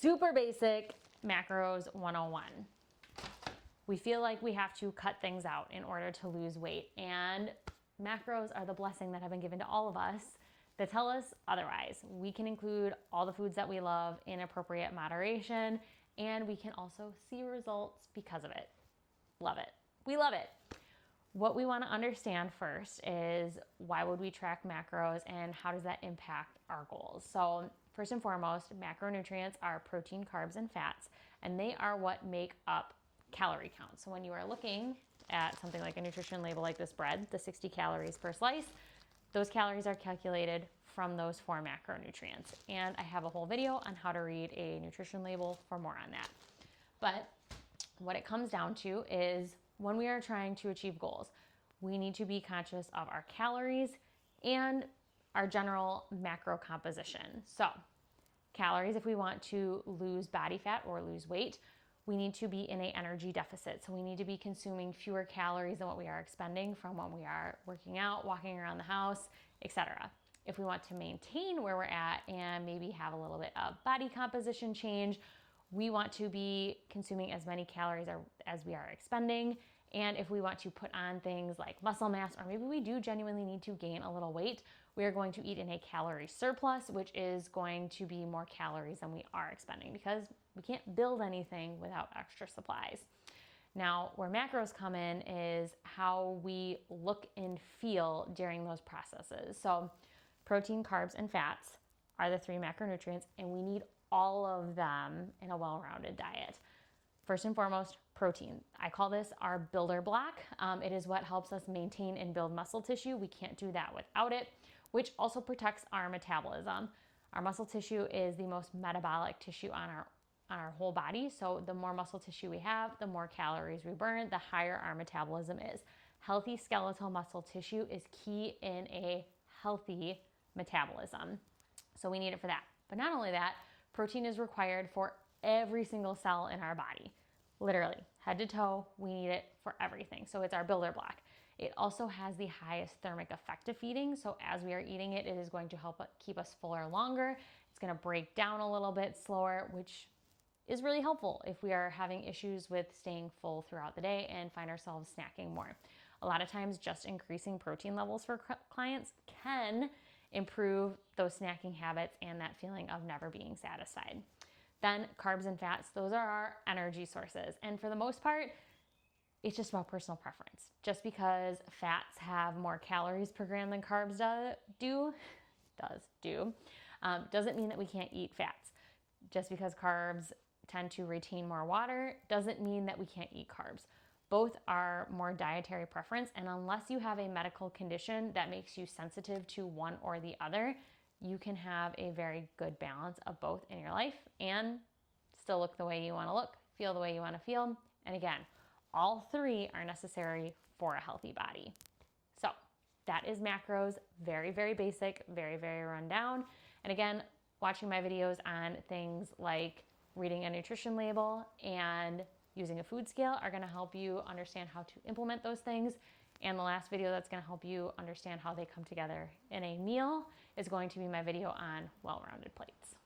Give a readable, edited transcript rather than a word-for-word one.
Super basic macros 101. We feel like we have to cut things out in order to lose weight, and macros are the blessing that have been given to all of us that tell us otherwise. We can include all the foods that we love in appropriate moderation, and we can also see results because of it. Love it. We love it. What we want to understand first is why would we track macros and how does that impact our goals? So first and foremost, macronutrients are protein, carbs, and fats, and they are what make up calorie count. So when you are looking at something like a nutrition label like this bread, the 60 calories per slice, those calories are calculated from those 4 macronutrients. And I have a whole video on how to read a nutrition label for more on that. But what it comes down to is when we are trying to achieve goals, we need to be conscious of our calories and our general macro composition. So calories, if we want to lose body fat or lose weight, we need to be in an energy deficit. So we need to be consuming fewer calories than what we are expending from when we are working out, walking around the house, etc. If we want to maintain where we're at and maybe have a little bit of body composition change, we want to be consuming as many calories as we are expending. And if we want to put on things like muscle mass, or maybe we do genuinely need to gain a little weight, we are going to eat in a calorie surplus, which is going to be more calories than we are expending because we can't build anything without extra supplies. Now, where macros come in is how we look and feel during those processes. So protein, carbs, and fats are the 3 macronutrients, and we need all of them in a well-rounded diet. First and foremost, protein. I call this our builder block. It is what helps us maintain and build muscle tissue. We can't do that without it, which also protects our metabolism. Our muscle tissue is the most metabolic tissue on our whole body. So the more muscle tissue we have, the more calories we burn, the higher our metabolism is. Healthy skeletal muscle tissue is key in a healthy metabolism. So we need it for that. But not only that, protein is required for every single cell in our body. Literally, head to toe, we need it for everything. So it's our builder block. It also has the highest thermic effect of feeding. So as we are eating it, it is going to help keep us fuller longer. It's going to break down a little bit slower, which is really helpful if we are having issues with staying full throughout the day and find ourselves snacking more. A lot of times just increasing protein levels for clients can improve those snacking habits and that feeling of never being satisfied. Then carbs and fats, those are our energy sources. And for the most part, it's just about personal preference. Just because fats have more calories per gram than carbs doesn't mean that we can't eat fats. Just because carbs tend to retain more water doesn't mean that we can't eat carbs. Both are more dietary preference, and unless you have a medical condition that makes you sensitive to one or the other, you can have a very good balance of both in your life and still look the way you want to look, feel the way you want to feel. And again, all 3 are necessary for a healthy body. So that is macros, very, very basic, very, very rundown. And again, watching my videos on things like reading a nutrition label and using a food scale are going to help you understand how to implement those things. And the last video that's going to help you understand how they come together in a meal is going to be my video on well-rounded plates.